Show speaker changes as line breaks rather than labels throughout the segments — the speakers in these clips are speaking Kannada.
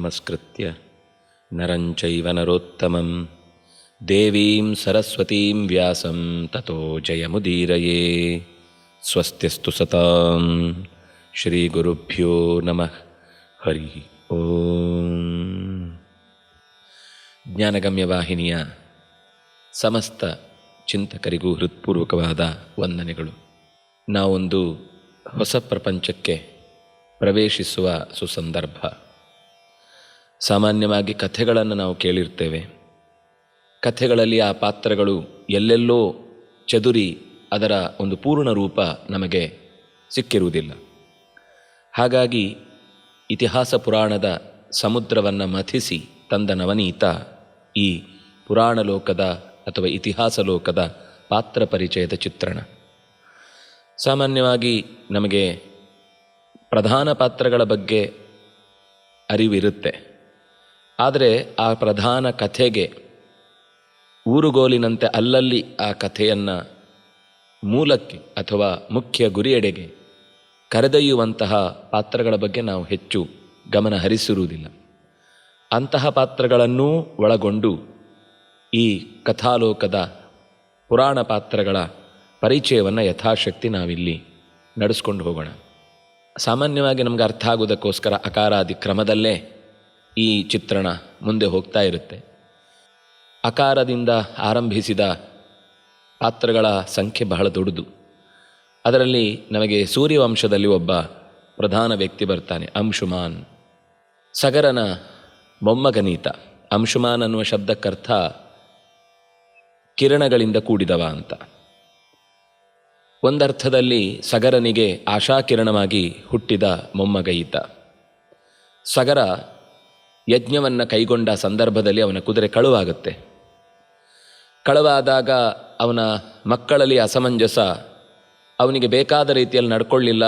ನಮಸ್ಕೃತ್ಯ ನರಂ ಚೈವ ನರೋತ್ತಮಂ ದೇವೀಂ ಸರಸ್ವತೀಂ ವ್ಯಾಸಂ ತತೋ ಜಯಮುದೀರಯೇ. ಸ್ವಸ್ತ್ಯಸ್ತು ಸತಾಂ. ಶ್ರೀ ಗುರುಭ್ಯೋ ನಮಃ. ಹರಿ ಓಂ. ಜ್ಞಾನಗಮ್ಯ ವಾಹಿನಿಯ ಸಮಸ್ತ ಚಿಂತಕರಿಗೂ ಹೃತ್ಪೂರ್ವಕವಾದ ವಂದನೆಗಳು. ನಾವೊಂದು ಹೊಸ ಪ್ರಪಂಚಕ್ಕೆ ಪ್ರವೇಶಿಸುವ ಸುಸಂದರ್ಭ. ಸಾಮಾನ್ಯವಾಗಿ ಕಥೆಗಳನ್ನು ನಾವು ಕೇಳಿರ್ತೇವೆ. ಕಥೆಗಳಲ್ಲಿ ಆ ಪಾತ್ರಗಳು ಎಲ್ಲೆಲ್ಲೋ ಚದುರಿ ಅದರ ಒಂದು ಪೂರ್ಣ ರೂಪ ನಮಗೆ ಸಿಕ್ಕಿರುವುದಿಲ್ಲ. ಹಾಗಾಗಿ ಇತಿಹಾಸ ಪುರಾಣದ ಸಮುದ್ರವನ್ನು ಮಥಿಸಿ ತಂದ ನವನೀತ ಈ ಪುರಾಣ ಲೋಕದ ಅಥವಾ ಇತಿಹಾಸ ಲೋಕದ ಪಾತ್ರ ಪರಿಚಯದ ಚಿತ್ರಣ. ಸಾಮಾನ್ಯವಾಗಿ ನಮಗೆ ಪ್ರಧಾನ ಪಾತ್ರಗಳ ಬಗ್ಗೆ ಅರಿವಿರುತ್ತೆ. ಆದರೆ ಆ ಪ್ರಧಾನ ಕಥೆಗೆ ಊರುಗೋಲಿನಂತೆ ಅಲ್ಲಲ್ಲಿ ಆ ಕಥೆಯನ್ನು ಮೂಲಕ್ಕೆ ಅಥವಾ ಮುಖ್ಯ ಗುರಿಯೆಡೆಗೆ ಕರೆದೊಯ್ಯುವಂತಹ ಪಾತ್ರಗಳ ಬಗ್ಗೆ ನಾವು ಹೆಚ್ಚು ಗಮನ ಹರಿಸಿರುವುದಿಲ್ಲ. ಅಂತಹ ಪಾತ್ರಗಳನ್ನೂ ಒಳಗೊಂಡು ಈ ಕಥಾಲೋಕದ ಪುರಾಣ ಪಾತ್ರಗಳ ಪರಿಚಯವನ್ನು ಯಥಾಶಕ್ತಿ ನಾವಿಲ್ಲಿ ನಡೆಸ್ಕೊಂಡು ಹೋಗೋಣ. ಸಾಮಾನ್ಯವಾಗಿ ನಮಗೆ ಅರ್ಥ ಆಗುವುದಕ್ಕೋಸ್ಕರ ಅಕಾರಾದಿ ಕ್ರಮದಲ್ಲೇ ಈ ಚಿತ್ರಣ ಮುಂದೆ ಹೋಗ್ತಾ ಇರುತ್ತೆ. ಅಕಾರದಿಂದ ಆರಂಭಿಸಿದ ಪಾತ್ರಗಳ ಸಂಖ್ಯೆ ಬಹಳ ದೊಡ್ಡದು. ಅದರಲ್ಲಿ ನಮಗೆ ಸೂರ್ಯವಂಶದಲ್ಲಿ ಒಬ್ಬ ಪ್ರಧಾನ ವ್ಯಕ್ತಿ ಬರ್ತಾನೆ, ಅಂಶುಮಾನ್. ಸಗರನ ಮೊಮ್ಮಗನೀತ. ಅಂಶುಮಾನ್ ಅನ್ನುವ ಶಬ್ದಕ್ಕರ್ಥ ಕಿರಣಗಳಿಂದ ಕೂಡಿದವ ಅಂತ. ಒಂದರ್ಥದಲ್ಲಿ ಸಗರನಿಗೆ ಆಶಾಕಿರಣವಾಗಿ ಹುಟ್ಟಿದ ಮೊಮ್ಮಗ ಈತ. ಸಗರ ಯಜ್ಞವನ್ನು ಕೈಗೊಂಡ ಸಂದರ್ಭದಲ್ಲಿ ಅವನ ಕುದುರೆ ಕಳುವಾಗುತ್ತೆ. ಕಳುವಾದಾಗ ಅವನ ಮಕ್ಕಳಲ್ಲಿ ಅಸಮಂಜಸ, ಅವನಿಗೆ ಬೇಕಾದ ರೀತಿಯಲ್ಲಿ ನಡ್ಕೊಳ್ಳಿಲ್ಲ,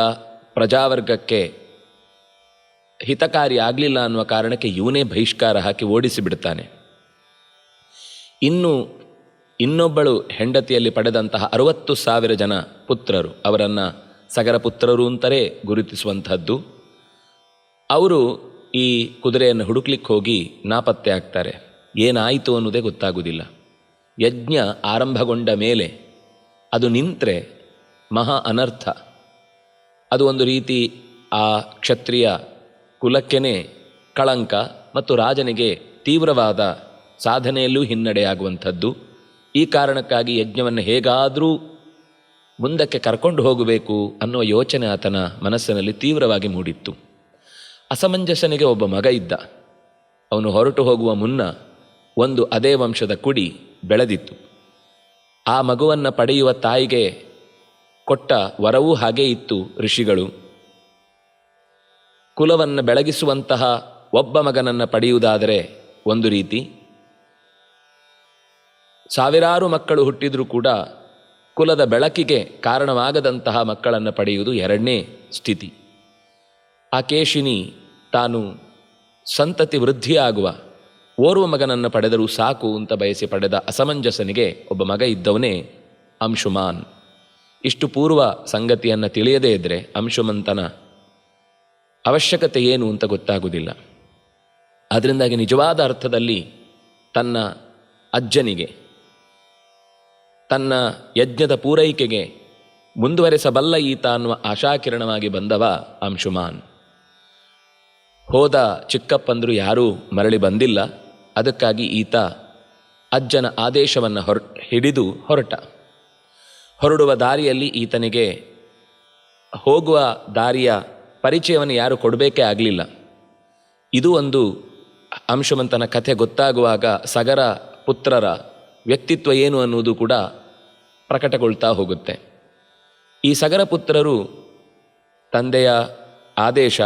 ಪ್ರಜಾವರ್ಗಕ್ಕೆ ಹಿತಕಾರಿ ಆಗಲಿಲ್ಲ ಅನ್ನುವ ಕಾರಣಕ್ಕೆ ಇವನೇ ಬಹಿಷ್ಕಾರ ಹಾಕಿ ಓಡಿಸಿಬಿಡ್ತಾನೆ. ಇನ್ನೊಬ್ಬಳು ಹೆಂಡತಿಯಲ್ಲಿ ಪಡೆದಂತಹ 60,000 ಜನ ಪುತ್ರರು, ಅವರನ್ನು ಸಗರ ಪುತ್ರರು ಅಂತಲೇ ಗುರುತಿಸುವಂಥದ್ದು. ಅವರು ಈ ಕುದುರೆಯನ್ನು ಹುಡುಕ್ಲಿಕ್ಕೆ ಹೋಗಿ ನಾಪತ್ತೆ ಆಗ್ತಾರೆ. ಏನಾಯಿತು ಅನ್ನೋದೇ ಗೊತ್ತಾಗುವುದಿಲ್ಲ. ಯಜ್ಞ ಆರಂಭಗೊಂಡ ಮೇಲೆ ಅದು ನಿಂತರೆ ಮಹಾ ಅನರ್ಥ. ಅದು ಒಂದು ರೀತಿ ಆ ಕ್ಷತ್ರಿಯ ಕುಲಕ್ಕೇ ಕಳಂಕ ಮತ್ತು ರಾಜನಿಗೆ ತೀವ್ರವಾದ ಸಾಧನೆಯಲ್ಲೂ ಹಿನ್ನಡೆಯಾಗುವಂಥದ್ದು. ಈ ಕಾರಣಕ್ಕಾಗಿ ಯಜ್ಞವನ್ನು ಹೇಗಾದರೂ ಮುಂದಕ್ಕೆ ಕರ್ಕೊಂಡು ಹೋಗಬೇಕು ಅನ್ನುವ ಯೋಚನೆ ಆತನ ಮನಸ್ಸಿನಲ್ಲಿ ತೀವ್ರವಾಗಿ ಮೂಡಿತ್ತು. ಅಸಮಂಜಸನಿಗೆ ಒಬ್ಬ ಮಗ ಇದ್ದ. ಅವನು ಹೊರಟು ಹೋಗುವ ಮುನ್ನ ಒಂದು ಅದೇ ವಂಶದ ಕುಡಿ ಬೆಳೆದಿತ್ತು. ಆ ಮಗುವನ್ನು ಪಡೆಯುವ ತಾಯಿಗೆ ಕೊಟ್ಟ ವರವೂ ಹಾಗೇ ಇತ್ತು. ಋಷಿಗಳು ಕುಲವನ್ನು ಬೆಳಗಿಸುವಂತಹ ಒಬ್ಬ ಮಗನನ್ನು ಪಡೆಯುವುದಾದರೆ ಒಂದು ರೀತಿ, ಸಾವಿರಾರು ಮಕ್ಕಳು ಹುಟ್ಟಿದರೂ ಕೂಡ ಕುಲದ ಬೆಳಕಿಗೆ ಕಾರಣವಾಗದಂತಹ ಮಕ್ಕಳನ್ನು ಪಡೆಯುವುದು ಎರಡನೇ ಸ್ಥಿತಿ. ಆ ಕೇಶಿನಿ ತಾನು ಸಂತತಿ ವೃದ್ಧಿಯಾಗುವ ಓರ್ವ ಮಗನನ್ನು ಪಡೆದರೂ ಸಾಕು ಅಂತ ಬಯಸಿ ಪಡೆದ ಅಸಮಂಜಸನಿಗೆ ಒಬ್ಬ ಮಗ ಇದ್ದವನೇ ಅಂಶುಮಾನ್. ಇಷ್ಟು ಪೂರ್ವ ಸಂಗತಿಯನ್ನು ತಿಳಿಯದೇ ಇದ್ದರೆ ಅಂಶುಮಂತನ ಅವಶ್ಯಕತೆ ಏನು ಅಂತ ಗೊತ್ತಾಗುವುದಿಲ್ಲ. ಅದರಿಂದಾಗಿ ನಿಜವಾದ ಅರ್ಥದಲ್ಲಿ ತನ್ನ ಅಜ್ಜನಿಗೆ, ತನ್ನ ಯಜ್ಞದ ಪೂರೈಕೆಗೆ ಮುಂದುವರೆಸಬಲ್ಲ ಈತ ಅನ್ನುವ ಆಶಾಕಿರಣವಾಗಿ ಬಂದವ ಅಂಶುಮಾನ್. ಹೋದ ಚಿಕ್ಕಪ್ಪಂದರು ಯಾರೂ ಮರಳಿ ಬಂದಿಲ್ಲ. ಅದಕ್ಕಾಗಿ ಈತ ಅಜ್ಜನ ಆದೇಶವನ್ನು ಹಿಡಿದು ಹೊರಡುವ ದಾರಿಯಲ್ಲಿ ಈತನಿಗೆ ಹೋಗುವ ದಾರಿಯ ಪರಿಚಯವನ್ನು ಯಾರು ಕೊಡಬೇಕೇ ಆಗಲಿಲ್ಲ. ಇದು ಒಂದು ಅಂಶುಮಂತನ ಕಥೆ ಗೊತ್ತಾಗುವಾಗ ಸಗರ ಪುತ್ರರ ವ್ಯಕ್ತಿತ್ವ ಏನು ಅನ್ನುವುದು ಕೂಡ ಪ್ರಕಟಗೊಳ್ತಾ ಹೋಗುತ್ತೆ. ಈ ಸಗರ ಪುತ್ರರು ತಂದೆಯ ಆದೇಶ,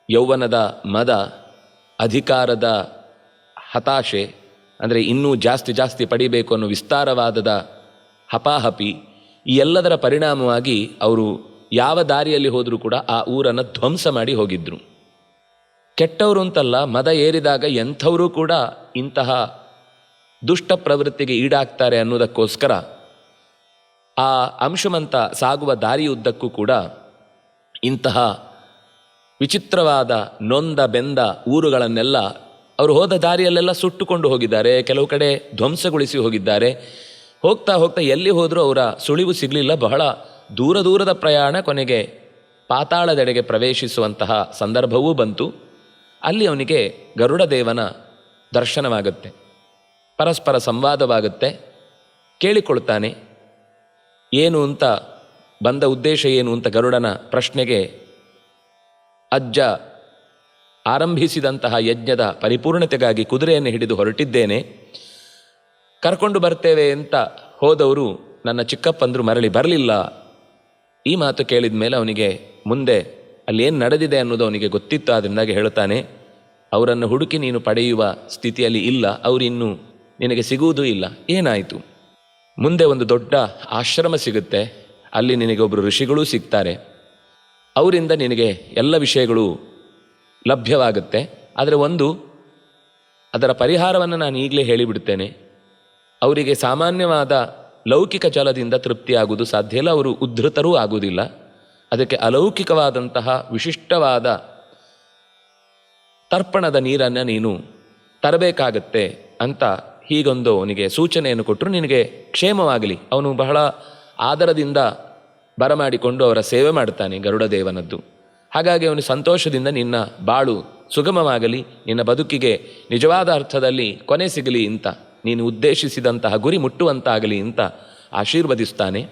ಯೌವನದ ಮದ, ಅಧಿಕಾರದ ಹತಾಶೆ, ಅಂದರೆ ಇನ್ನೂ ಜಾಸ್ತಿ ಪಡಿಬೇಕು ಅನ್ನೋ ವಿಸ್ತಾರವಾದದ ಹಪಾಹಪಿ, ಈ ಎಲ್ಲದರ ಪರಿಣಾಮವಾಗಿ ಅವರು ಯಾವ ದಾರಿಯಲ್ಲಿ ಹೋದರೂ ಕೂಡ ಆ ಊರನ್ನು ಧ್ವಂಸ ಮಾಡಿ ಹೋಗಿದ್ರು. ಕೆಟ್ಟವರು ಅಂತಲ್ಲ, ಮದ ಏರಿದಾಗ ಎಂಥವರು ಕೂಡ ಇಂತಹ ದುಷ್ಟ ಪ್ರವೃತ್ತಿಗೆ ಈಡಾಗ್ತಾರೆ ಅನ್ನೋದಕ್ಕೋಸ್ಕರ ಆ ಅಂಶುಮಂತ ಸಾಗುವ ದಾರಿಯುದ್ದಕ್ಕೂ ಕೂಡ ಇಂತಹ ವಿಚಿತ್ರವಾದ ನೊಂದ ಬೆಂದ ಊರುಗಳನ್ನೆಲ್ಲ ಅವರು ಹೋದ ದಾರಿಯಲ್ಲೆಲ್ಲ ಸುಟ್ಟುಕೊಂಡು ಹೋಗಿದ್ದಾರೆ, ಕೆಲವು ಕಡೆ ಧ್ವಂಸಗೊಳಿಸಿ ಹೋಗಿದ್ದಾರೆ. ಹೋಗ್ತಾ ಹೋಗ್ತಾ ಎಲ್ಲಿ ಹೋದರೂ ಅವರ ಸುಳಿವು ಸಿಗಲಿಲ್ಲ. ಬಹಳ ದೂರ ದೂರದ ಪ್ರಯಾಣ, ಕೊನೆಗೆ ಪಾತಾಳದೆಡೆಗೆ ಪ್ರವೇಶಿಸುವಂತಹ ಸಂದರ್ಭವೂ ಬಂತು. ಅಲ್ಲಿ ಅವನಿಗೆ ಗರುಡ ದೇವನ ದರ್ಶನವಾಗುತ್ತೆ, ಪರಸ್ಪರ ಸಂವಾದವಾಗುತ್ತೆ. ಕೇಳಿಕೊಳ್ತಾನೆ ಏನು ಅಂತ, ಬಂದ ಉದ್ದೇಶ ಏನು ಅಂತ. ಗರುಡನ ಪ್ರಶ್ನೆಗೆ ಅಜ್ಜ ಆರಂಭಿಸಿದಂತಹ ಯಜ್ಞದ ಪರಿಪೂರ್ಣತೆಗಾಗಿ ಕುದುರೆಯನ್ನು ಹಿಡಿದು ಹೊರಟಿದ್ದೇನೆ, ಕರ್ಕೊಂಡು ಬರ್ತೇವೆ ಅಂತ ಹೋದವರು ನನ್ನ ಚಿಕ್ಕಪ್ಪಂದರು ಮರಳಿ ಬರಲಿಲ್ಲ. ಈ ಮಾತು ಕೇಳಿದ ಮೇಲೆ ಅವನಿಗೆ ಮುಂದೆ ಅಲ್ಲಿ ಏನು ನಡೆದಿದೆ ಅನ್ನೋದು ಅವನಿಗೆ ಗೊತ್ತಿತ್ತು. ಅದರಿಂದಾಗಿ ಹೇಳ್ತಾನೆ, ಅವರನ್ನು ಹುಡುಕಿ ನೀನು ಪಡೆಯುವ ಸ್ಥಿತಿಯಲ್ಲಿ ಇಲ್ಲ, ಅವರಿನ್ನೂ ನಿನಗೆ ಸಿಗುವುದೂ ಇಲ್ಲ. ಏನಾಯಿತು? ಮುಂದೆ ಒಂದು ದೊಡ್ಡ ಆಶ್ರಮ ಸಿಗುತ್ತೆ, ಅಲ್ಲಿ ನಿನಗೆ ಒಬ್ಬರು ಋಷಿಗಳೂ ಸಿಗ್ತಾರೆ, ಅವರಿಂದ ನಿನಗೆ ಎಲ್ಲ ವಿಷಯಗಳು ಲಭ್ಯವಾಗುತ್ತೆ. ಆದರೆ ಅದರ ಪರಿಹಾರವನ್ನು ನಾನು ಈಗಲೇ ಹೇಳಿಬಿಡ್ತೇನೆ. ಅವರಿಗೆ ಸಾಮಾನ್ಯವಾದ ಲೌಕಿಕ ಜಲದಿಂದ ತೃಪ್ತಿಯಾಗುವುದು ಸಾಧ್ಯ ಇಲ್ಲ, ಅವರು ಉದ್ಧತರೂ ಆಗುವುದಿಲ್ಲ. ಅದಕ್ಕೆ ಅಲೌಕಿಕವಾದಂತಹ ವಿಶಿಷ್ಟವಾದ ತರ್ಪಣದ ನೀರನ್ನು ನೀನು ತರಬೇಕಾಗತ್ತೆ ಅಂತ ಹೀಗೊಂದು ಅವನಿಗೆ ಸೂಚನೆಯನ್ನು ಕೊಟ್ಟರು. ನಿನಗೆ ಕ್ಷೇಮವಾಗಲಿ. ಅವನು ಬಹಳ ಆದರದಿಂದ ಬರಮಾಡಿಕೊಂಡು ಅವರ ಸೇವೆ ಮಾಡ್ತಾನೆ ಗರುಡ ದೇವನದ್ದು. ಹಾಗಾಗಿ ಅವನು ಸಂತೋಷದಿಂದ ನಿನ್ನ ಬಾಳು ಸುಗಮವಾಗಲಿ, ನಿನ್ನ ಬದುಕಿಗೆ ನಿಜವಾದ ಅರ್ಥದಲ್ಲಿ ಕೊನೆ ಸಿಗಲಿ ಅಂತ, ನೀನು ಉದ್ದೇಶಿಸಿದಂತಹ ಗುರಿ ಮುಟ್ಟುವಂತಾಗಲಿ ಅಂತ ಆಶೀರ್ವದಿಸ್ತಾನೆ.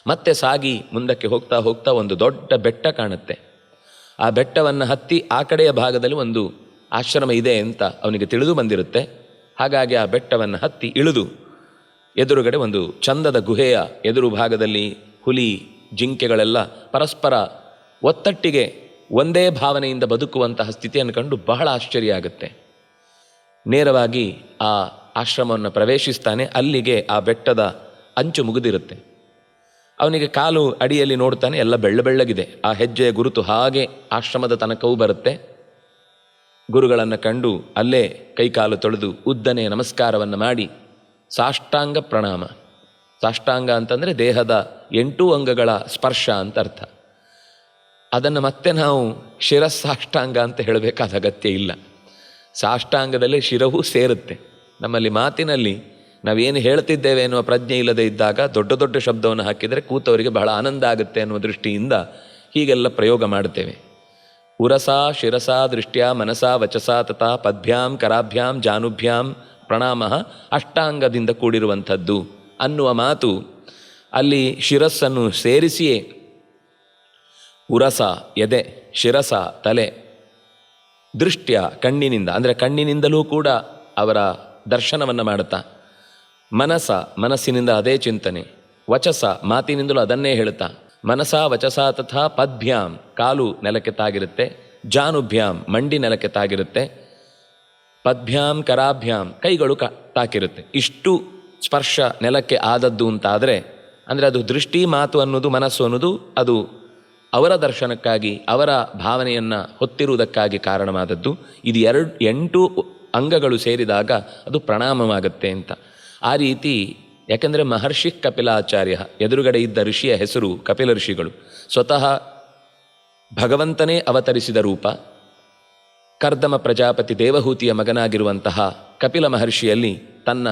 ಮತ್ತೆ ಸಾಗಿ ಮುಂದಕ್ಕೆ ಹೋಗ್ತಾ ಹೋಗ್ತಾ ಒಂದು ದೊಡ್ಡ ಬೆಟ್ಟ ಕಾಣುತ್ತೆ. ಆ ಬೆಟ್ಟವನ್ನು ಹತ್ತಿ ಆ ಕಡೆಯ ಭಾಗದಲ್ಲಿ ಒಂದು ಆಶ್ರಮ ಇದೆ ಅಂತ ಅವನಿಗೆ ತಿಳಿದು ಬಂದಿರುತ್ತೆ. ಹಾಗಾಗಿ ಆ ಬೆಟ್ಟವನ್ನು ಹತ್ತಿ ಇಳಿದು ಎದುರುಗಡೆ ಒಂದು ಚಂದದ ಗುಹೆಯ ಎದುರು ಭಾಗದಲ್ಲಿ ಹುಲಿ ಜಿಂಕೆಗಳೆಲ್ಲ ಪರಸ್ಪರ ಒತ್ತಟ್ಟಿಗೆ ಒಂದೇ ಭಾವನೆಯಿಂದ ಬದುಕುವಂತಹ ಸ್ಥಿತಿಯನ್ನು ಕಂಡು ಬಹಳ ಆಶ್ಚರ್ಯ ಆಗುತ್ತೆ. ನೇರವಾಗಿ ಆ ಆಶ್ರಮವನ್ನು ಪ್ರವೇಶಿಸ್ತಾನೆ. ಅಲ್ಲಿಗೆ ಆ ಬೆಟ್ಟದ ಅಂಚು ಮುಗಿದಿರುತ್ತೆ. ಅವನಿಗೆ ಕಾಲು ಅಡಿಯಲ್ಲಿ ನೋಡ್ತಾನೆ, ಎಲ್ಲ ಬೆಳ್ಳಗಿದೆ. ಆ ಹೆಜ್ಜೆಯ ಗುರುತು ಹಾಗೆ ಆಶ್ರಮದ ತನಕವೂ ಬರುತ್ತೆ. ಗುರುಗಳನ್ನು ಕಂಡು ಅಲ್ಲೇ ಕೈಕಾಲು ತೊಳೆದು ಉದ್ದನೆಯ ನಮಸ್ಕಾರವನ್ನು ಮಾಡಿ ಸಾಷ್ಟಾಂಗ ಪ್ರಣಾಮ. ಸಾಷ್ಟಾಂಗ ಅಂತಂದರೆ ದೇಹದ 8 ಅಂಗಗಳ ಸ್ಪರ್ಶ ಅಂತ ಅರ್ಥ. ಅದನ್ನು ಮತ್ತೆ ನಾವು ಶಿರಸ್ಸಾಷ್ಟಾಂಗ ಅಂತ ಹೇಳಬೇಕಾದ ಅಗತ್ಯ ಇಲ್ಲ. ಸಾಷ್ಟಾಂಗದಲ್ಲೇ ಶಿರವೂ ಸೇರುತ್ತೆ. ನಮ್ಮಲ್ಲಿ ಮಾತಿನಲ್ಲಿ ನಾವೇನು ಹೇಳ್ತಿದ್ದೇವೆ ಎನ್ನುವ ಪ್ರಜ್ಞೆ ಇಲ್ಲದೆ ಇದ್ದಾಗ ದೊಡ್ಡ ದೊಡ್ಡ ಶಬ್ದವನ್ನು ಹಾಕಿದರೆ ಕೂತವರಿಗೆ ಬಹಳ ಆನಂದ ಆಗುತ್ತೆ ಅನ್ನುವ ದೃಷ್ಟಿಯಿಂದ ಹೀಗೆಲ್ಲ ಪ್ರಯೋಗ ಮಾಡ್ತೇವೆ. ಉರಸಾ ಶಿರಸಾ ದೃಷ್ಟ್ಯಾ ಮನಸಾ ವಚಸಾ ತಥಾ ಪದ್ಭ್ಯಾಂ ಕರಾಭ್ಯಾಂ ಜಾನುಭ್ಯಾಂ ಪ್ರಣಾಮ ಅಷ್ಟಾಂಗದಿಂದ ಕೂಡಿರುವಂಥದ್ದು ಅನ್ನುವ ಮಾತು ಅಲ್ಲಿ ಶಿರಸ್ಸನ್ನು ಸೇರಿಸಿಯೇ ಉರಸ ಎದೆ, ಶಿರಸ ತಲೆ, ದೃಷ್ಟ್ಯ ಕಣ್ಣಿನಿಂದ, ಅಂದರೆ ಕಣ್ಣಿನಿಂದಲೂ ಕೂಡ ಅವರ ದರ್ಶನವನ್ನು ಮಾಡುತ್ತಾ, ಮನಸ್ಸಿನಿಂದ ಅದೇ ಚಿಂತನೆ, ವಚಸ ಮಾತಿನಿಂದಲೂ ಅದನ್ನೇ ಹೇಳ್ತಾ, ಮನಸಾ ವಚಸಾ ತಥಾ ಪದ್ಭ್ಯಾಂ ಕಾಲು ನೆಲಕ್ಕೆ ತಾಗಿರುತ್ತೆ, ಜಾನುಭ್ಯಾಂ ಮಂಡಿ ನೆಲಕ್ಕೆ ತಾಗಿರುತ್ತೆ, ಪದ್ಭ್ಯಾಂ ಕರಾಭ್ಯಾಂ ಕೈಗಳು ತಾಕಿರುತ್ತೆ. ಇಷ್ಟು ಸ್ಪರ್ಶ ನೆಲಕ್ಕೆ ಆದದ್ದು ಅಂತಾದರೆ ಅಂದರೆ ಅದು ದೃಷ್ಟಿ ಮಾತು ಅನ್ನೋದು ಮನಸ್ಸು ಅನ್ನೋದು ಅದು ಅವರ ದರ್ಶನಕ್ಕಾಗಿ ಅವರ ಭಾವನೆಯನ್ನು ಹೊತ್ತಿರುವುದಕ್ಕಾಗಿ ಕಾರಣವಾದದ್ದು. ಇದು 8 ಅಂಗಗಳು ಸೇರಿದಾಗ ಅದು ಪ್ರಣಾಮವಾಗುತ್ತೆ ಅಂತ. ಆ ರೀತಿ ಯಾಕೆಂದರೆ ಮಹರ್ಷಿ ಕಪಿಲಾಚಾರ್ಯ ಎದುರುಗಡೆ ಇದ್ದ ಋಷಿಯ ಹೆಸರು ಕಪಿಲ ಋಷಿಗಳು. ಸ್ವತಃ ಭಗವಂತನೇ ಅವತರಿಸಿದ ರೂಪ. ಕರ್ದಮ ಪ್ರಜಾಪತಿ ದೇವಹೂತಿಯ ಮಗನಾಗಿರುವಂತಹ ಕಪಿಲ ಮಹರ್ಷಿಯಲ್ಲಿ ತನ್ನ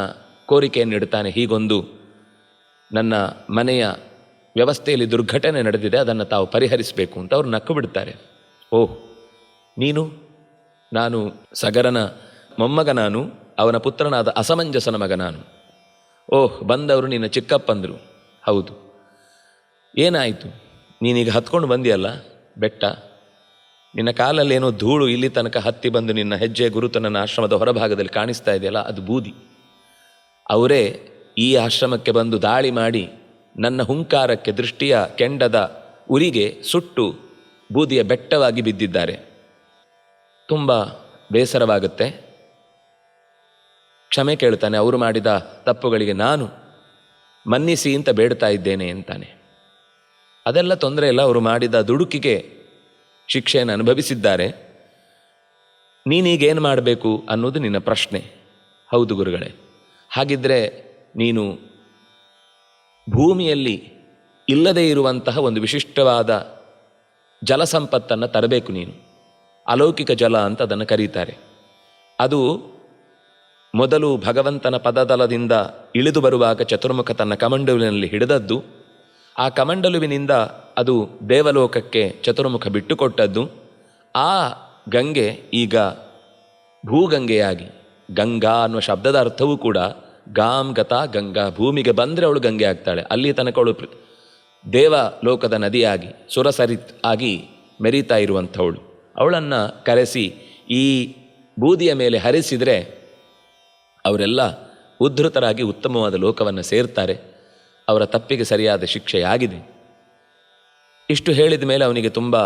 ಕೋರಿಕೆಯನ್ನಿಡ್ತಾನೆ. ಹೀಗೊಂದು ನನ್ನ ಮನೆಯ ವ್ಯವಸ್ಥೆಯಲ್ಲಿ ದುರ್ಘಟನೆ ನಡೆದಿದೆ, ಅದನ್ನು ತಾವು ಪರಿಹರಿಸಬೇಕು ಅಂತ. ಅವ್ರು ನಕ್ಕು ಬಿಡ್ತಾರೆ. ಓಹ್, ನೀನು? ನಾನು ಸಗರನ ಮೊಮ್ಮಗ, ನಾನು ಅವನ ಪುತ್ರನಾದ ಅಸಮಂಜಸನ ಮಗ ನಾನು. ಓಹ್, ಬಂದವರು ನಿನ್ನ ಚಿಕ್ಕಪ್ಪಂದರು. ಹೌದು. ಏನಾಯಿತು? ನೀನೀಗ ಹತ್ಕೊಂಡು ಬಂದಿಯಲ್ಲ ಬೆಟ್ಟ, ನಿನ್ನ ಕಾಲಲ್ಲಿ ಏನೋ ಧೂಳು ಇಲ್ಲಿ ತನಕ ಹತ್ತಿ ಬಂದು ನಿನ್ನ ಹೆಜ್ಜೆ ಗುರುತು ನನ್ನ ಆಶ್ರಮದ ಹೊರಭಾಗದಲ್ಲಿ ಕಾಣಿಸ್ತಾ ಇದೆಯಲ್ಲ, ಅದು ಬೂದಿ. ಅವರೇ ಈ ಆಶ್ರಮಕ್ಕೆ ಬಂದು ದಾಳಿ ಮಾಡಿ ನನ್ನ ಹುಂಕಾರಕ್ಕೆ, ದೃಷ್ಟಿಯ ಕೆಂಡದ ಉರಿಗೆ ಸುಟ್ಟು ಬೂದಿಯ ಬೆಟ್ಟವಾಗಿ ಬಿದ್ದಿದ್ದಾರೆ. ತುಂಬ ಬೇಸರವಾಗುತ್ತೆ. ಕ್ಷಮೆ ಕೇಳ್ತಾನೆ. ಅವರು ಮಾಡಿದ ತಪ್ಪುಗಳಿಗೆ ನಾನು ಮನ್ನಿಸಿ ಅಂತ ಬೇಡ್ತಾ ಇದ್ದೇನೆ ಅಂತಾನೆ. ಅದೆಲ್ಲ ತೊಂದರೆ ಇಲ್ಲ, ಅವರು ಮಾಡಿದ ದುಡುಕಿಗೆ ಶಿಕ್ಷೆಯನ್ನು ಅನುಭವಿಸಿದ್ದಾರೆ. ನೀನೀಗೇನು ಮಾಡಬೇಕು ಅನ್ನೋದು ನಿನ್ನ ಪ್ರಶ್ನೆ. ಹೌದು ಗುರುಗಳೇ, ಹಾಗಿದ್ದರೆ ನೀನು ಭೂಮಿಯಲ್ಲಿ ಇಲ್ಲದೇ ಇರುವಂತಹ ಒಂದು ವಿಶಿಷ್ಟವಾದ ಜಲಸಂಪತ್ತನ್ನು ತರಬೇಕು ನೀನು. ಅಲೌಕಿಕ ಜಲ ಅಂತ ಅದನ್ನು ಕರೀತಾರೆ. ಅದು ಮೊದಲು ಭಗವಂತನ ಪದದಲದಿಂದ ಇಳಿದು ಬರುವಾಗ ಚತುರ್ಮುಖ ತನ್ನ ಕಮಂಡಲುವಿನಲ್ಲಿ ಹಿಡಿದದ್ದು. ಆ ಕಮಂಡಲುವಿನಿಂದ ಅದು ದೇವಲೋಕಕ್ಕೆ ಚತುರ್ಮುಖ ಬಿಟ್ಟುಕೊಟ್ಟದ್ದು. ಆ ಗಂಗೆ ಈಗ ಭೂಗಂಗೆಯಾಗಿ, ಗಂಗಾ ಅನ್ನುವ ಶಬ್ದದ ಅರ್ಥವೂ ಕೂಡ ಗಾಂ ಗತಾ ಗಂಗಾ, ಭೂಮಿಗೆ ಬಂದರೆ ಅವಳು ಗಂಗೆ ಆಗ್ತಾಳೆ. ಅಲ್ಲಿ ತನಕ ಅವಳು ದೇವಲೋಕದ ನದಿಯಾಗಿ ಸುರಸರಿತ್ ಆಗಿ ಮೆರೀತಾ ಇರುವಂಥವಳು. ಅವಳನ್ನು ಕರೆಸಿ ಈ ಬೂದಿಯ ಮೇಲೆ ಹರಿಸಿದರೆ ಅವರೆಲ್ಲ ಉದ್ಧತರಾಗಿ ಉತ್ತಮವಾದ ಲೋಕವನ್ನು ಸೇರ್ತಾರೆ. ಅವರ ತಪ್ಪಿಗೆ ಸರಿಯಾದ ಶಿಕ್ಷೆಯಾಗಿದೆ. ಇಷ್ಟು ಹೇಳಿದ ಮೇಲೆ ಅವನಿಗೆ ತುಂಬ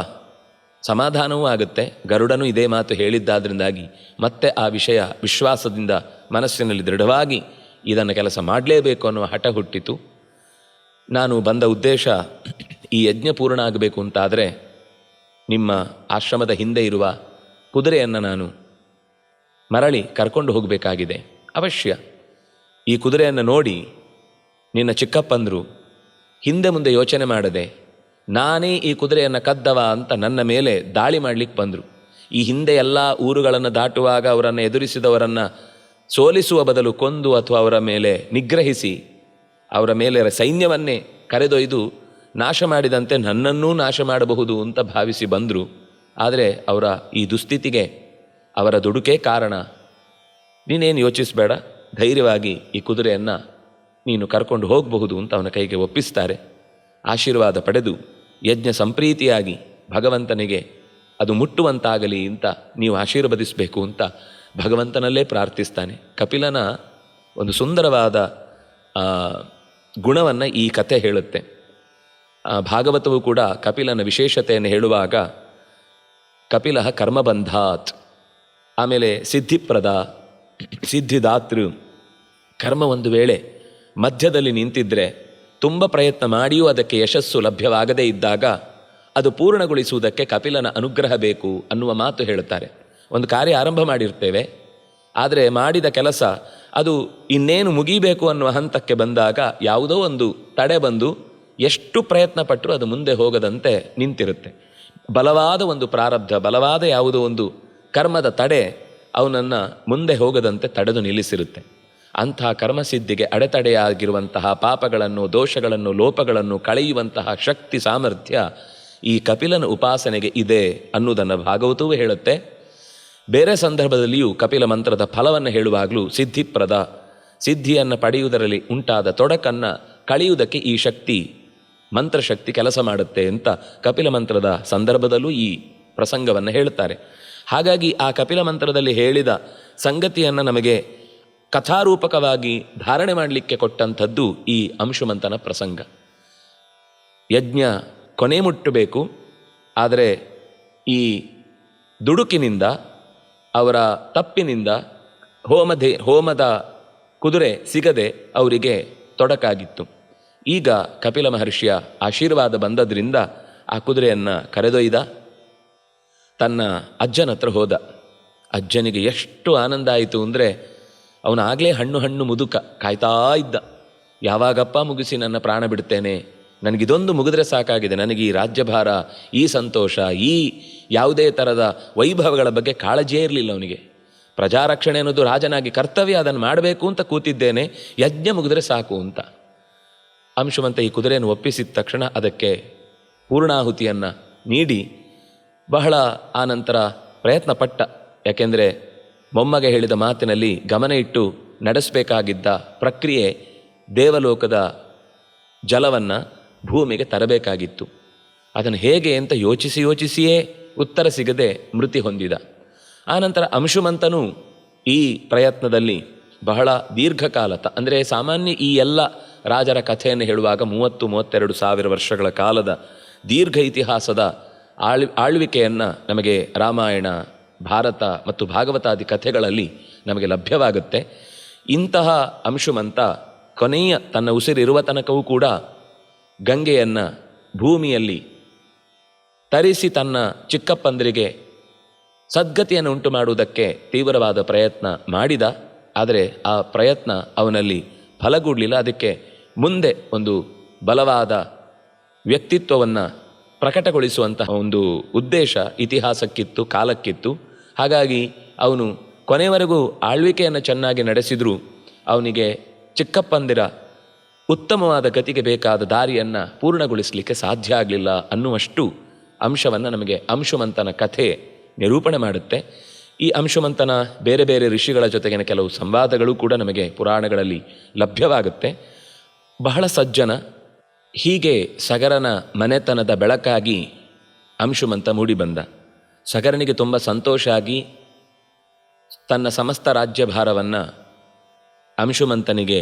ಸಮಾಧಾನವೂ ಆಗುತ್ತೆ. ಗರುಡನೂ ಇದೇ ಮಾತು ಹೇಳಿದ್ದಾದ್ರಿಂದಾಗಿ ಮತ್ತೆ ಆ ವಿಷಯ ವಿಶ್ವಾಸದಿಂದ ಮನಸ್ಸಿನಲ್ಲಿ ದೃಢವಾಗಿ ಇದನ್ನು ಕೆಲಸ ಮಾಡಲೇಬೇಕು ಅನ್ನುವ ಹಠ ಹುಟ್ಟಿತು. ನಾನು ಬಂದ ಉದ್ದೇಶ ಈ ಯಜ್ಞ ಪೂರ್ಣ ಆಗಬೇಕು ಅಂತಾದರೆ ನಿಮ್ಮ ಆಶ್ರಮದ ಹಿಂದೆ ಇರುವ ಕುದುರೆಯನ್ನು ನಾನು ಮರಳಿ ಕರ್ಕೊಂಡು ಹೋಗಬೇಕಾಗಿದೆ. ಅವಶ್ಯ ಈ ಕುದುರೆಯನ್ನು ನೋಡಿ ನಿನ್ನ ಚಿಕ್ಕಪ್ಪಂದರು ಹಿಂದೆ ಮುಂದೆ ಯೋಚನೆ ಮಾಡದೆ ನಾನೇ ಈ ಕುದುರೆಯನ್ನು ಕದ್ದವ ಅಂತ ನನ್ನ ಮೇಲೆ ದಾಳಿ ಮಾಡಲಿಕ್ಕೆ ಬಂದರು. ಈ ಹಿಂದೆ ಎಲ್ಲ ಊರುಗಳನ್ನು ದಾಟುವಾಗ ಅವರನ್ನು ಎದುರಿಸಿದವರನ್ನು ಸೋಲಿಸುವ ಬದಲು ಕೊಂದು ಅಥವಾ ಅವರ ಮೇಲೆ ನಿಗ್ರಹಿಸಿ ಅವರ ಮೇಲೆ ಸೈನ್ಯವನ್ನೇ ಕರೆದೊಯ್ದು ನಾಶ ಮಾಡಿದಂತೆ ನನ್ನನ್ನೂ ನಾಶ ಮಾಡಬಹುದು ಅಂತ ಭಾವಿಸಿ ಬಂದರು. ಆದರೆ ಅವರ ಈ ದುಸ್ಥಿತಿಗೆ ಅವರ ದುಡುಕೇ ಕಾರಣ. ನೀನೇನು ಯೋಚಿಸಬೇಡ, ಧೈರ್ಯವಾಗಿ ಈ ಕುದುರೆಯನ್ನು ನೀನು ಕರ್ಕೊಂಡು ಹೋಗಬಹುದು ಅಂತ ಅವನ ಕೈಗೆ ಒಪ್ಪಿಸ್ತಾರೆ. ಆಶೀರ್ವಾದ ಪಡೆದು ಯಜ್ಞ ಸಂಪ್ರೀತಿಯಾಗಿ ಭಗವಂತನಿಗೆ ಅದು ಮುಟ್ಟುವಂತಾಗಲಿ ಅಂತ ನೀವು ಆಶೀರ್ವದಿಸಬೇಕು ಅಂತ ಭಗವಂತನಲ್ಲೇ ಪ್ರಾರ್ಥಿಸ್ತಾನೆ. ಕಪಿಲನ ಒಂದು ಸುಂದರವಾದ ಗುಣವನ್ನು ಈ ಕಥೆ ಹೇಳುತ್ತೆ. ಭಾಗವತವು ಕೂಡ ಕಪಿಲನ ವಿಶೇಷತೆಯನ್ನು ಹೇಳುವಾಗ ಕಪಿಲ ಕರ್ಮಬಂಧಾತ್, ಆಮೇಲೆ ಸಿದ್ಧಿಪ್ರದ, ಸಿದ್ಧಿದಾತೃ. ಕರ್ಮ ಒಂದು ವೇಳೆ ಮಧ್ಯದಲ್ಲಿ ನಿಂತಿದ್ದರೆ, ತುಂಬ ಪ್ರಯತ್ನ ಮಾಡಿಯೂ ಅದಕ್ಕೆ ಯಶಸ್ಸು ಲಭ್ಯವಾಗದೇ ಇದ್ದಾಗ ಅದು ಪೂರ್ಣಗೊಳಿಸುವುದಕ್ಕೆ ಕಪಿಲನ ಅನುಗ್ರಹ ಬೇಕು ಅನ್ನುವ ಮಾತು ಹೇಳುತ್ತಾರೆ. ಒಂದು ಕಾರ್ಯ ಆರಂಭ ಮಾಡಿರ್ತೇವೆ, ಆದರೆ ಮಾಡಿದ ಕೆಲಸ ಅದು ಇನ್ನೇನು ಮುಗಿಬೇಕು ಅನ್ನುವ ಹಂತಕ್ಕೆ ಬಂದಾಗ ಯಾವುದೋ ಒಂದು ತಡೆ ಬಂದು ಎಷ್ಟು ಪ್ರಯತ್ನ ಪಟ್ಟರೂ ಅದು ಮುಂದೆ ಹೋಗದಂತೆ ನಿಂತಿರುತ್ತೆ. ಬಲವಾದ ಒಂದು ಪ್ರಾರಬ್ಧ, ಬಲವಾದ ಯಾವುದೋ ಒಂದು ಕರ್ಮದ ತಡೆ ಅವನನ್ನು ಮುಂದೆ ಹೋಗದಂತೆ ತಡೆದು ನಿಲ್ಲಿಸಿರುತ್ತೆ. ಅಂಥ ಕರ್ಮಸಿದ್ಧಿಗೆ ಅಡೆತಡೆಯಾಗಿರುವಂತಹ ಪಾಪಗಳನ್ನು, ದೋಷಗಳನ್ನು, ಲೋಪಗಳನ್ನು ಕಳೆಯುವಂತಹ ಶಕ್ತಿ, ಸಾಮರ್ಥ್ಯ ಈ ಕಪಿಲನ ಉಪಾಸನೆಗೆ ಇದೆ ಅನ್ನುವುದನ್ನು ಭಾಗವತವೂ ಹೇಳುತ್ತೆ. ಬೇರೆ ಸಂದರ್ಭದಲ್ಲಿಯೂ ಕಪಿಲ ಮಂತ್ರದ ಫಲವನ್ನು ಹೇಳುವಾಗಲೂ ಸಿದ್ಧಿಪ್ರದ, ಸಿದ್ಧಿಯನ್ನು ಪಡೆಯುವುದರಲ್ಲಿ ಉಂಟಾದ ತೊಡಕನ್ನು ಕಳೆಯುವುದಕ್ಕೆ ಈ ಶಕ್ತಿ, ಮಂತ್ರಶಕ್ತಿ ಕೆಲಸ ಮಾಡುತ್ತೆ ಅಂತ ಕಪಿಲ ಮಂತ್ರದ ಸಂದರ್ಭದಲ್ಲೂ ಈ ಪ್ರಸಂಗವನ್ನು ಹೇಳುತ್ತಾರೆ. ಹಾಗಾಗಿ ಆ ಕಪಿಲ ಮಂತ್ರದಲ್ಲಿ ಹೇಳಿದ ಸಂಗತಿಯನ್ನು ನಮಗೆ ಕಥಾರೂಪಕವಾಗಿ ಧಾರಣೆ ಮಾಡಲಿಕ್ಕೆ ಕೊಟ್ಟಂಥದ್ದು ಈ ಅಂಶುಮಂತನ ಪ್ರಸಂಗ. ಯಜ್ಞ ಕೊನೆ ಮುಟ್ಟಬೇಕು, ಆದರೆ ಈ ದುಡುಕಿನಿಂದ, ಅವರ ತಪ್ಪಿನಿಂದ ಹೋಮದ ಕುದುರೆ ಸಿಗದೆ ಅವರಿಗೆ ತೊಡಕಾಗಿತ್ತು. ಈಗ ಕಪಿಲ ಮಹರ್ಷಿಯ ಆಶೀರ್ವಾದ ಬಂದದ್ರಿಂದ ಆ ಕುದುರೆಯನ್ನು ಕರೆದೊಯ್ದ, ತನ್ನ ಅಜ್ಜನ ಹತ್ರ ಹೋದ. ಅಜ್ಜನಿಗೆ ಎಷ್ಟು ಆನಂದ ಆಯಿತು ಅಂದರೆ, ಅವನಾಗಲೇ ಹಣ್ಣು ಮುದುಕ ಕಾಯ್ತಾ ಇದ್ದ. ಯಾವಾಗಪ್ಪ ಮುಗಿಸಿ ನನ್ನ ಪ್ರಾಣ ಬಿಡ್ತೇನೆ, ನನಗಿದೊಂದು ಮುಗಿದ್ರೆ ಸಾಕಾಗಿದೆ, ನನಗೆ ಈ ರಾಜ್ಯಭಾರ, ಈ ಸಂತೋಷ, ಈ ಯಾವುದೇ ಥರದ ವೈಭವಗಳ ಬಗ್ಗೆ ಕಾಳಜಿಯೇ ಇರಲಿಲ್ಲ ಅವನಿಗೆ. ಪ್ರಜಾರಕ್ಷಣೆ ಅನ್ನೋದು ರಾಜನಾಗಿ ಕರ್ತವ್ಯ, ಅದನ್ನು ಮಾಡಬೇಕು ಅಂತ ಕೂತಿದ್ದೇನೆ, ಯಜ್ಞ ಮುಗಿದ್ರೆ ಸಾಕು ಅಂತ. ಅಂಶುಮಂತ ಈ ಕುದುರೆಯನ್ನು ಒಪ್ಪಿಸಿದ ತಕ್ಷಣ ಅದಕ್ಕೆ ಪೂರ್ಣಾಹುತಿಯನ್ನು ನೀಡಿ ಬಹಳ ಆನಂತರ ಪ್ರಯತ್ನ ಪಟ್ಟ. ಯಾಕೆಂದರೆ ಮೊಮ್ಮಗೆ ಹೇಳಿದ ಮಾತಿನಲ್ಲಿ ಗಮನ ಇಟ್ಟು ನಡೆಸಬೇಕಾಗಿದ್ದ ಪ್ರಕ್ರಿಯೆ ದೇವಲೋಕದ ಜಲವನ್ನು ಭೂಮಿಗೆ ತರಬೇಕಾಗಿತ್ತು. ಅದನ್ನು ಹೇಗೆ ಅಂತ ಯೋಚಿಸಿಯೇ ಉತ್ತರ ಸಿಗದೆ ಮೃತಿ ಹೊಂದಿದ. ಆನಂತರ ಅಂಶುಮಂತನು ಈ ಪ್ರಯತ್ನದಲ್ಲಿ ಬಹಳ ದೀರ್ಘಕಾಲ, ಅಂದರೆ ಸಾಮಾನ್ಯ ಈ ಎಲ್ಲ ರಾಜರ ಕಥೆಯನ್ನು ಹೇಳುವಾಗ 30-32 ಸಾವಿರ ವರ್ಷಗಳ ಕಾಲದ ದೀರ್ಘ ಇತಿಹಾಸದ ಆಳ್ವಿಕೆಯನ್ನು ನಮಗೆ ರಾಮಾಯಣ, ಭಾರತ ಮತ್ತು ಭಾಗವತಾದಿ ಕಥೆಗಳಲ್ಲಿ ನಮಗೆ ಲಭ್ಯವಾಗುತ್ತೆ. ಇಂತಹ ಅಂಶುಮಂತ ಕೊನೆಯ ತನ್ನ ಉಸಿರಿರುವ ತನಕವೂ ಕೂಡ ಗಂಗೆಯನ್ನು ಭೂಮಿಯಲ್ಲಿ ತರಿಸಿ ತನ್ನ ಚಿಕ್ಕಪ್ಪಂದರಿಗೆ ಸದ್ಗತಿಯನ್ನು ಉಂಟು ಮಾಡುವುದಕ್ಕೆ ತೀವ್ರವಾದ ಪ್ರಯತ್ನ ಮಾಡಿದ. ಆದರೆ ಆ ಪ್ರಯತ್ನ ಅವನಲ್ಲಿ ಫಲಗೂಡಲಿಲ್ಲ. ಅದಕ್ಕೆ ಮುಂದೆ ಒಂದು ಬಲವಾದ ವ್ಯಕ್ತಿತ್ವವನ್ನು ಪ್ರಕಟಗೊಳಿಸುವಂತಹ ಒಂದು ಉದ್ದೇಶ ಇತಿಹಾಸಕ್ಕಿತ್ತು, ಕಾಲಕ್ಕಿತ್ತು. ಹಾಗಾಗಿ ಅವನು ಕೊನೆಯವರೆಗೂ ಆಳ್ವಿಕೆಯನ್ನು ಚೆನ್ನಾಗಿ ನಡೆಸಿದರೂ ಅವನಿಗೆ ಚಿಕ್ಕಪ್ಪಂದಿರ ಉತ್ತಮವಾದ ಗತಿಗೆ ಬೇಕಾದ ದಾರಿಯನ್ನು ಪೂರ್ಣಗೊಳಿಸಲಿಕ್ಕೆ ಸಾಧ್ಯ ಆಗಲಿಲ್ಲ ಅನ್ನುವಷ್ಟು ಅಂಶವನ್ನು ನಮಗೆ ಅಂಶುಮಂತನ ಕಥೆ ನಿರೂಪಣೆ ಮಾಡುತ್ತೆ. ಈ ಅಂಶುಮಂತನ ಬೇರೆ ಬೇರೆ ಋಷಿಗಳ ಜೊತೆಗಿನ ಕೆಲವು ಸಂವಾದಗಳು ಕೂಡ ನಮಗೆ ಪುರಾಣಗಳಲ್ಲಿ ಲಭ್ಯವಾಗುತ್ತೆ. ಬಹಳ ಸಜ್ಜನ. ಹೀಗೆ ಸಗರನ ಮನೆತನದ ಬೆಳಕಾಗಿ ಅಂಶುಮಂತ ಮೂಡಿಬಂದ. ಸಗರನಿಗೆ ತುಂಬ ಸಂತೋಷ ಆಗಿ ತನ್ನ ಸಮಸ್ತ ರಾಜ್ಯಭಾರವನ್ನು ಅಂಶುಮಂತನಿಗೆ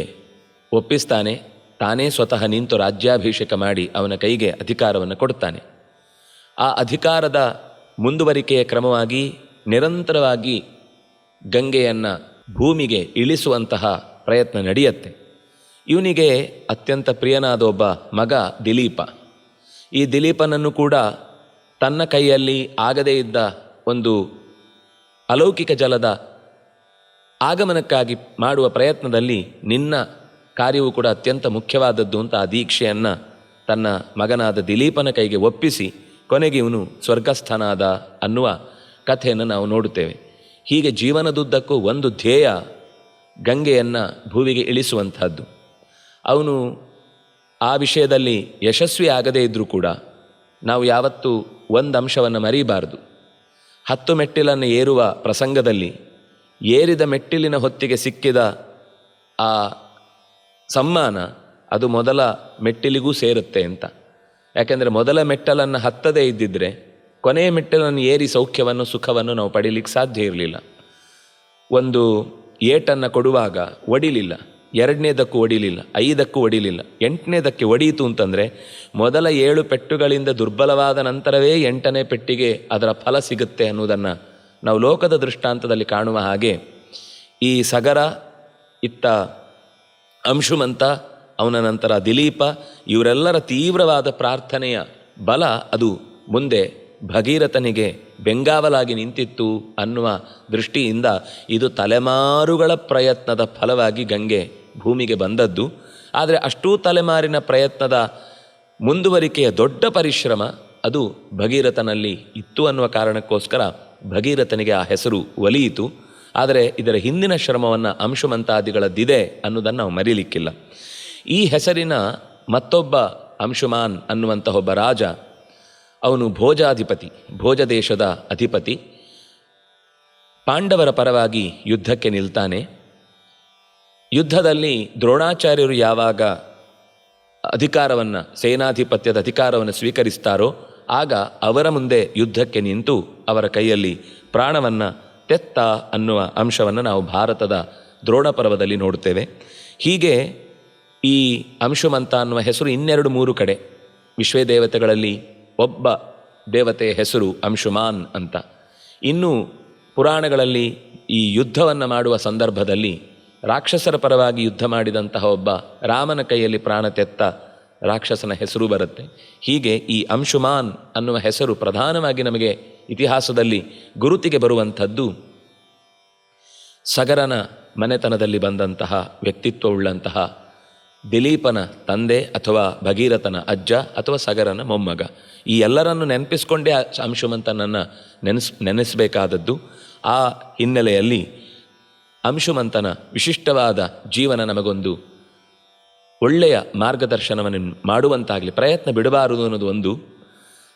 ಒಪ್ಪಿಸ್ತಾನೆ. ತಾನೇ ಸ್ವತಃ ನಿಂತು ರಾಜ್ಯಾಭಿಷೇಕ ಮಾಡಿ ಅವನ ಕೈಗೆ ಅಧಿಕಾರವನ್ನು ಕೊಡ್ತಾನೆ. ಆ ಅಧಿಕಾರದ ಮುಂದುವರಿಕೆಯ ಕ್ರಮವಾಗಿ ನಿರಂತರವಾಗಿ ಗಂಗೆಯನ್ನು ಭೂಮಿಗೆ ಇಳಿಸುವಂತಹ ಪ್ರಯತ್ನ ನಡೆಯುತ್ತೆ. ಇವನಿಗೆ ಅತ್ಯಂತ ಪ್ರಿಯನಾದ ಒಬ್ಬ ಮಗ ದಿಲೀಪ. ಈ ದಿಲೀಪನನ್ನು ಕೂಡ ತನ್ನ ಕೈಯಲ್ಲಿ ಆಗದೇ ಇದ್ದ ಒಂದು ಅಲೌಕಿಕ ಜಲದ ಆಗಮನಕ್ಕಾಗಿ ಮಾಡುವ ಪ್ರಯತ್ನದಲ್ಲಿ ನಿನ್ನ ಕಾರ್ಯವೂ ಕೂಡ ಅತ್ಯಂತ ಮುಖ್ಯವಾದದ್ದು ಅಂತ ಆ ದೀಕ್ಷೆಯನ್ನು ತನ್ನ ಮಗನಾದ ದಿಲೀಪನ ಕೈಗೆ ಒಪ್ಪಿಸಿ ಕೊನೆಗೆ ಇವನು ಸ್ವರ್ಗಸ್ಥನಾದ ಅನ್ನುವ ಕಥೆಯನ್ನು ನಾವು ನೋಡುತ್ತೇವೆ. ಹೀಗೆ ಜೀವನದುದ್ದಕ್ಕೂ ಒಂದು ಧ್ಯೇಯ ಗಂಗೆಯನ್ನು ಭೂಮಿಗೆ ಇಳಿಸುವಂಥದ್ದು. ಅವನು ಆ ವಿಷಯದಲ್ಲಿ ಯಶಸ್ವಿ ಆಗದೇ ಇದ್ದರೂ ಕೂಡ ನಾವು ಯಾವತ್ತೂ ಒಂದು ಅಂಶವನ್ನು ಮರೀಬಾರದು. 10 ಮೆಟ್ಟಿಲನ್ನು ಏರುವ ಪ್ರಸಂಗದಲ್ಲಿ ಏರಿದ ಮೆಟ್ಟಿಲಿನ ಹೊತ್ತಿಗೆ ಸಿಕ್ಕಿದ ಆ ಸಮ್ಮಾನ ಅದು ಮೊದಲ ಮೆಟ್ಟಿಲಿಗೂ ಸೇರುತ್ತೆ ಅಂತ. ಯಾಕೆಂದರೆ ಮೊದಲ ಮೆಟ್ಟಲನ್ನು ಹತ್ತದೇ ಇದ್ದಿದ್ದರೆ ಕೊನೆಯ ಮೆಟ್ಟಲನ್ನು ಏರಿ ಸೌಖ್ಯವನ್ನು ಸುಖವನ್ನು ನಾವು ಪಡೀಲಿಕ್ಕೆ ಸಾಧ್ಯ ಇರಲಿಲ್ಲ. ಒಂದು ಏಟನ್ನು ಕೊಡುವಾಗ ಒಡಿಲಿಲ್ಲ, 2ನೇದಕ್ಕೂ ಒಡಿಲಿಲ್ಲ, 5ಕ್ಕೂ ಒಡಿಲಿಲ್ಲ, 8ನೇದಕ್ಕೆ ಒಡೆಯಿತು ಅಂತಂದರೆ ಮೊದಲ 7 ಪೆಟ್ಟುಗಳಿಂದ ದುರ್ಬಲವಾದ ನಂತರವೇ 8ನೇ ಪೆಟ್ಟಿಗೆ ಅದರ ಫಲ ಸಿಗುತ್ತೆ ಅನ್ನೋದನ್ನು ನಾವು ಲೋಕದ ದೃಷ್ಟಾಂತದಲ್ಲಿ ಕಾಣುವ ಹಾಗೆ ಈ ಸಗರ, ಇತ್ತ ಅಂಶುಮಂತ, ಅವನ ನಂತರ ದಿಲೀಪ, ಇವರೆಲ್ಲರ ತೀವ್ರವಾದ ಪ್ರಾರ್ಥನೆಯ ಬಲ ಅದು ಮುಂದೆ ಭಗೀರಥನಿಗೆ ಬೆಂಗಾವಲಾಗಿ ನಿಂತಿತ್ತು ಅನ್ನುವ ದೃಷ್ಟಿಯಿಂದ ಇದು ತಲೆಮಾರುಗಳ ಪ್ರಯತ್ನದ ಫಲವಾಗಿ ಗಂಗೆ ಭೂಮಿಗೆ ಬಂದದ್ದು. ಆದರೆ ಅಷ್ಟೂ ತಲೆಮಾರಿನ ಪ್ರಯತ್ನದ ಮುಂದುವರಿಕೆಯ ದೊಡ್ಡ ಪರಿಶ್ರಮ ಅದು ಭಗೀರಥನಲ್ಲಿ ಇತ್ತು ಅನ್ನುವ ಕಾರಣಕ್ಕೋಸ್ಕರ ಭಗೀರಥನಿಗೆ ಆ ಹೆಸರು ಒಲಿಯಿತು. ಆದರೆ ಇದರ ಹಿಂದಿನ ಶ್ರಮವನ್ನು ಅಂಶುಮಂತಾದಿಗಳದ್ದಿದೆ ಅನ್ನೋದನ್ನು ನಾವು ಮರೀಲಿಕ್ಕಿಲ್ಲ. ಈ ಹೆಸರಿನ ಮತ್ತೊಬ್ಬ ಅಂಶುಮಾನ್ ಅನ್ನುವಂತಹ ಒಬ್ಬ ರಾಜ, ಅವನು ಭೋಜಾಧಿಪತಿ, ಭೋಜ ದೇಶದ ಅಧಿಪತಿ. ಪಾಂಡವರ ಪರವಾಗಿ ಯುದ್ಧಕ್ಕೆ ನಿಲ್ತಾನೆ. ಯುದ್ಧದಲ್ಲಿ ದ್ರೋಣಾಚಾರ್ಯರು ಯಾವಾಗ ಅಧಿಕಾರವನ್ನು, ಸೇನಾಧಿಪತ್ಯದ ಅಧಿಕಾರವನ್ನು ಸ್ವೀಕರಿಸ್ತಾರೋ ಆಗ ಅವರ ಮುಂದೆ ಯುದ್ಧಕ್ಕೆ ನಿಂತು ಅವರ ಕೈಯಲ್ಲಿ ಪ್ರಾಣವನ್ನು ತೆತ್ತ ಅನ್ನುವ ಅಂಶವನ್ನು ನಾವು ಭಾರತದ ದ್ರೋಣ ಪರ್ವದಲ್ಲಿ ನೋಡ್ತೇವೆ. ಹೀಗೆ ಈ ಅಂಶುಮಂತ ಅನ್ನುವ ಹೆಸರು 2-3 ಕಡೆ, ವಿಶ್ವೇ ದೇವತೆಗಳಲ್ಲಿ ಒಬ್ಬ ದೇವತೆಯ ಹೆಸರು ಅಂಶುಮಾನ್ ಅಂತ. ಇನ್ನು ಪುರಾಣಗಳಲ್ಲಿ ಈ ಯುದ್ಧವನ್ನು ಮಾಡುವ ಸಂದರ್ಭದಲ್ಲಿ ರಾಕ್ಷಸರ ಪರವಾಗಿ ಯುದ್ಧ ಮಾಡಿದಂತಹ ಒಬ್ಬ ರಾಮನ ಕೈಯಲ್ಲಿ ಪ್ರಾಣ ತೆತ್ತ ರಾಕ್ಷಸನ ಹೆಸರು ಬರುತ್ತೆ. ಹೀಗೆ ಈ ಅಂಶುಮಾನ್ ಅನ್ನುವ ಹೆಸರು ಪ್ರಧಾನವಾಗಿ ನಮಗೆ ಇತಿಹಾಸದಲ್ಲಿ ಗುರುತಿಗೆ ಬರುವಂಥದ್ದು ಸಗರನ ಮನೆತನದಲ್ಲಿ ಬಂದಂತಹ ವ್ಯಕ್ತಿತ್ವವುಳ್ಳಂತಹ ದಿಲೀಪನ ತಂದೆ ಅಥವಾ ಭಗೀರಥನ ಅಜ್ಜ ಅಥವಾ ಸಗರನ ಮೊಮ್ಮಗ. ಈ ಎಲ್ಲರನ್ನು ನೆನಪಿಸ್ಕೊಂಡೇ ಅಂಶುಮಂತನನ್ನು ನೆನೆಸಬೇಕಾದದ್ದು. ಆ ಹಿನ್ನೆಲೆಯಲ್ಲಿ ಅಂಶುಮಂತನ ವಿಶಿಷ್ಟವಾದ ಜೀವನ ನಮಗೊಂದು ಒಳ್ಳೆಯ ಮಾರ್ಗದರ್ಶನವನ್ನು ಮಾಡುವಂತಾಗಲಿ. ಪ್ರಯತ್ನ ಬಿಡಬಾರದು ಅನ್ನೋದು ಒಂದು.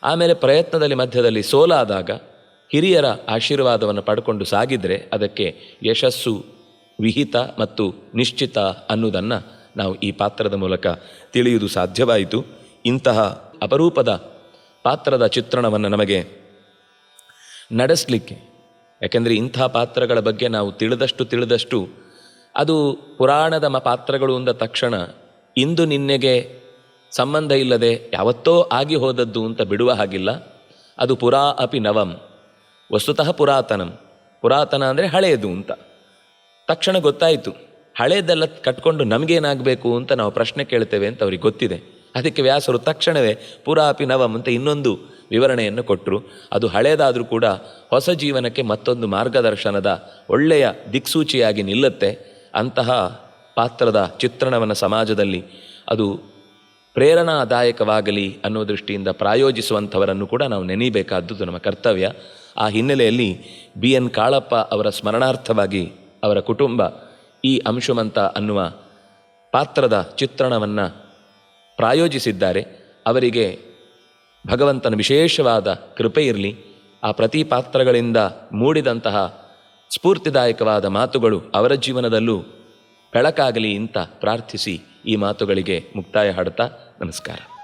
ಆಮೇಲೆ ಪ್ರಯತ್ನದಲ್ಲಿ ಮಧ್ಯದಲ್ಲಿ ಸೋಲಾದಾಗ ಹಿರಿಯರ ಆಶೀರ್ವಾದವನ್ನು ಪಡ್ಕೊಂಡು ಸಾಗಿದರೆ ಅದಕ್ಕೆ ಯಶಸ್ಸು ವಿಹಿತ ಮತ್ತು ನಿಶ್ಚಿತ ಅನ್ನುವುದನ್ನು ನಾವು ಈ ಪಾತ್ರದ ಮೂಲಕ ತಿಳಿಯುವುದು ಸಾಧ್ಯವಾಯಿತು. ಇಂತಹ ಅಪರೂಪದ ಪಾತ್ರದ ಚಿತ್ರಣವನ್ನು ನಮಗೆ ನಡೆಸಲಿಕ್ಕೆ, ಯಾಕೆಂದರೆ ಇಂಥ ಪಾತ್ರಗಳ ಬಗ್ಗೆ ನಾವು ತಿಳಿದಷ್ಟು ಅದು ಪುರಾಣದ ಪಾತ್ರಗಳು ಅಂದ ತಕ್ಷಣ ಇಂದು ನಿನ್ನೆಗೆ ಸಂಬಂಧ ಇಲ್ಲದೆ ಯಾವತ್ತೋ ಆಗಿ ಹೋದದ್ದು ಅಂತ ಬಿಡುವ ಹಾಗಿಲ್ಲ. ಅದು ಪುರಾ ಅಪಿ ನವಂ, ವಸ್ತುತಃ ಪುರಾತನಂ. ಪುರಾತನ ಅಂದರೆ ಹಳೆಯದು ಅಂತ ತಕ್ಷಣ ಗೊತ್ತಾಯಿತು. ಹಳೆಯದೆಲ್ಲ ಕಟ್ಕೊಂಡು ನಮಗೇನಾಗಬೇಕು ಅಂತ ನಾವು ಪ್ರಶ್ನೆ ಕೇಳ್ತೇವೆ ಅಂತ ಅವ್ರಿಗೆ ಗೊತ್ತಿದೆ. ಅದಕ್ಕೆ ವ್ಯಾಸರು ತಕ್ಷಣವೇ ಪುರಾ ಅಪಿ ನವಂ ಅಂತ ಇನ್ನೊಂದು ವಿವರಣೆಯನ್ನು ಕೊಟ್ಟರು. ಅದು ಹಳೆಯದಾದರೂ ಕೂಡ ಹೊಸ ಜೀವನಕ್ಕೆ ಮತ್ತೊಂದು ಮಾರ್ಗದರ್ಶನದ ಒಳ್ಳೆಯ ದಿಕ್ಸೂಚಿಯಾಗಿ ನಿಲ್ಲುತ್ತೆ. ಅಂತಹ ಪಾತ್ರದ ಚಿತ್ರಣವನ್ನು ಸಮಾಜದಲ್ಲಿ ಅದು ಪ್ರೇರಣಾದಾಯಕವಾಗಲಿ ಅನ್ನೋ ದೃಷ್ಟಿಯಿಂದ ಪ್ರಾಯೋಜಿಸುವಂಥವರನ್ನು ಕೂಡ ನಾವು ನೆನೀಬೇಕಾದದ್ದು ನಮ್ಮ ಕರ್ತವ್ಯ. ಆ ಹಿನ್ನೆಲೆಯಲ್ಲಿ BN ಕಾಳಪ್ಪ ಅವರ ಸ್ಮರಣಾರ್ಥವಾಗಿ ಅವರ ಕುಟುಂಬ ಈ ಅಂಶುಮಂತ ಅನ್ನುವ ಪಾತ್ರದ ಚಿತ್ರಣವನ್ನು ಪ್ರಾಯೋಜಿಸಿದ್ದಾರೆ. ಅವರಿಗೆ ಭಗವಂತನ ವಿಶೇಷವಾದ ಕೃಪೆ ಇರಲಿ. ಆ ಪ್ರತಿ ಪಾತ್ರಗಳಿಂದ ಮೂಡಿದಂತಹ ಸ್ಫೂರ್ತಿದಾಯಕವಾದ ಮಾತುಗಳು ಅವರ ಜೀವನದಲ್ಲೂ ಬೆಳಕಾಗಲಿ ಅಂತ ಪ್ರಾರ್ಥಿಸಿ ಈ ಮಾತುಗಳಿಗೆ ಮುಕ್ತಾಯ ಹಾಡುತ್ತಾ ನಮಸ್ಕಾರ.